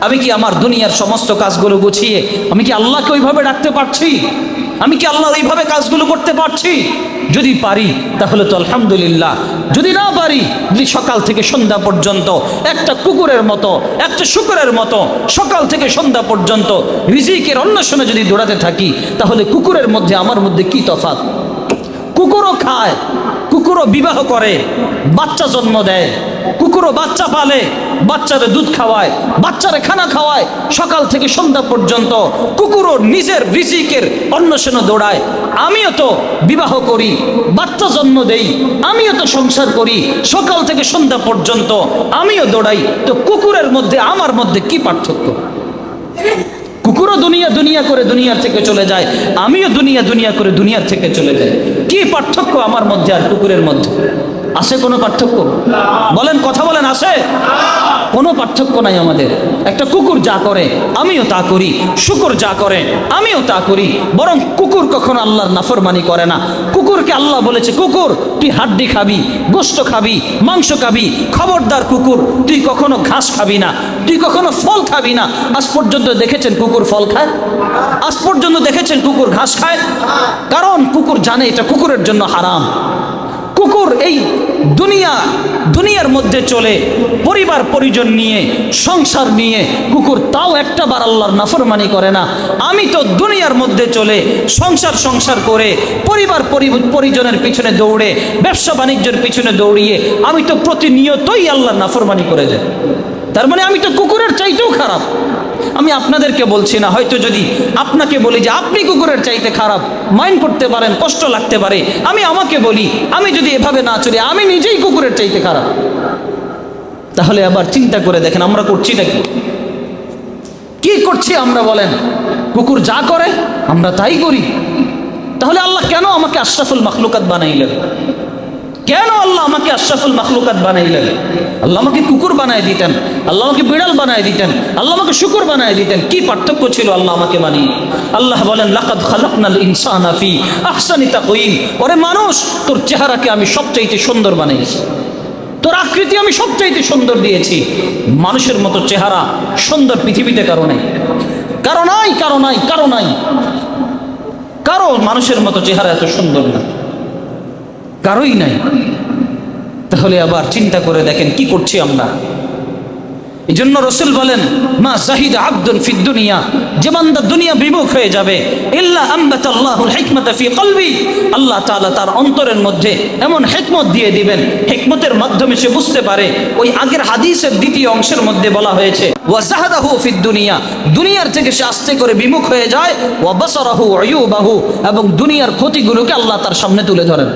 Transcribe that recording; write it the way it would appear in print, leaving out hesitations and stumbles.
আমি কি আমার দুনিয়ার সমস্ত কাজগুলো গুছিয়ে আমি কি আল্লাহকে ওইভাবে ডাকতে পারছি? আমি কি আল্লাহর ওইভাবে কাজগুলো করতে পারছি? যদি পারি তাহলে তো আলহামদুলিল্লাহ, যদি না পারি, যদি সকাল থেকে সন্ধ্যা পর্যন্ত একটা কুকুরের মতো, একটা শুকরের মতো সকাল থেকে সন্ধ্যা পর্যন্ত রিজিকের অন্বেষণে যদি দৌড়াতে থাকি, তাহলে কুকুরের মধ্যে আমার মধ্যে কি তফাৎ? কুকুরও খায়, কুকুরও বিবাহ করে, বাচ্চা জন্ম দেয়, কুকুরও বাচ্চা পালে, বাচ্চারে দুধ খাওয়ায়, বাচ্চারে খানা খাওয়ায়, সকাল থেকে সন্ধ্যা পর্যন্ত কুকুরও নিজের রিজিকের অন্বেষণে দৌড়ায়। আমিও তো বিবাহ করি, বাচ্চা জন্ম দেই, আমিও তো সংসার করি, সকাল থেকে সন্ধ্যা পর্যন্ত আমিও দৌড়াই। তো কুকুরের মধ্যে আমার মধ্যে কি পার্থক্য? কুকুরও দুনিয়া দুনিয়া করে দুনিয়ার থেকে চলে যায়, আমিও দুনিয়া দুনিয়া করে দুনিয়ার থেকে চলে যাই। কি পার্থক্য আমার মধ্যে আর কুকুরের মধ্যে? আছে কোনো পার্থক্য? বলেন, কথা বলেন, আছে? কোনো পার্থক্য নাই আমাদের। একটা কুকুর যা করে আমিও তা করি, শুকর যা করে আমিও তা করি। বরং কুকুর কখনো আল্লাহর নাফরমানি করে না। কুকুরকে আল্লাহ বলেছে, কুকুর তুই হাড্ডি খাবি, গোশত খাবি, মাংস খাবি, খবরদার কুকুর তুই কখনো ঘাস খাবি না, তুই কখনো ফল খাবি না। আজ পর্যন্ত দেখেছেন কুকুর ফল খায়? আজ পর্যন্ত দেখেছেন কুকুর ঘাস খায়? কারণ কুকুর জানে এটা কুকুরের জন্য হারাম। কুকুর এই দুনিয়ার মধ্যে চলে, পরিবার পরিজন নিয়ে, সংসার নিয়ে কুকুর তাও একটা বার আল্লাহর নাফরমানি করে না। আমি তো দুনিয়ার মধ্যে চলে সংসার করে পরিবার পরিজনের পিছনে দৌড়ে, ব্যবসা বাণিজ্যের পিছনে দৌড়িয়ে আমি তো প্রতিনিয়তই আল্লাহর নাফরমানি করে যাই। তার মানে আমি তো কুকুরের চাইতেও খারাপ। আমি আপনাদেরকে বলছি না, হয়তো যদি আপনাকে বলি যে আপনি কুকুরের চাইতে খারাপ, মাইন্ড করতে পারেন, কষ্ট লাগতে পারে। আমি আমাকে বলি, আমি যদি এভাবে না চলি, আমি নিজেই কুকুরের চাইতে খারাপ। তাহলে আবার চিন্তা করে দেখেন আমরা করছিটা কি করছি আমরা? বলেন, কুকুর যা করে আমরা তাই করি। তাহলে আল্লাহ কেন আমাকে আশরাফুল মাখলুকাত বানাইলেন? কেন আল্লাহ আমাকে আশরাফুল মাখলুকাত বানাইলেন? আল্লাহ আমাকে কুকুর বানায় দিতেন, আল্লাহ আমাকে বিড়াল বানায় দিতেন, আল্লাহ আমাকে শুকর বানায় দিতেন। কি পার্থক্য ছিল আল্লাহ আমাকে বানিয়ে? আল্লাহ বলেন, লাকাদ খালাকনাল ইনসানা ফি আহসানি তাকওয়িম। ওরে মানুষ, তোর চেহারাকে আমি সবচাইতে সুন্দর বানিয়েছি, তোর আকৃতি আমি সবচাইতে সুন্দর দিয়েছি। মানুষের মতো চেহারা সুন্দর পৃথিবীতে কারো নাই, কারো নাই, কারো নাই, কারো নাই, কারো মানুষের মতো চেহারা এত সুন্দর না, কারোই নাই। তাহলে আবার চিন্তা করে দেখেন কি করছি আমরা। এই জন্য রাসূল বলেন, মা জাহিদ আবদুন ফিদ দুনিয়া, যে বান্দা দুনিয়া বিমুখ হয়ে যাবে, ইল্লা আনবাতাল্লাহুল হিকমাতা ফি কলবি, আল্লাহ তাআলা তার অন্তরের মধ্যে এমন হিকমত দিয়ে দিবেন, হিকমতের মাধ্যমে সে বুঝতে পারে। ওই আগের হাদিসের দ্বিতীয় অংশের মধ্যে বলা হয়েছে, ওয়া জাহাদাহু ফিদ দুনিয়া, দুনিয়ার থেকে সে আস্তে করে বিমুখ হয়ে যায়, ওয়া বাসারাহু উয়ুবাহু, এবং দুনিয়ার ক্ষতিগুলোকে আল্লাহ তার সামনে তুলে ধরেন।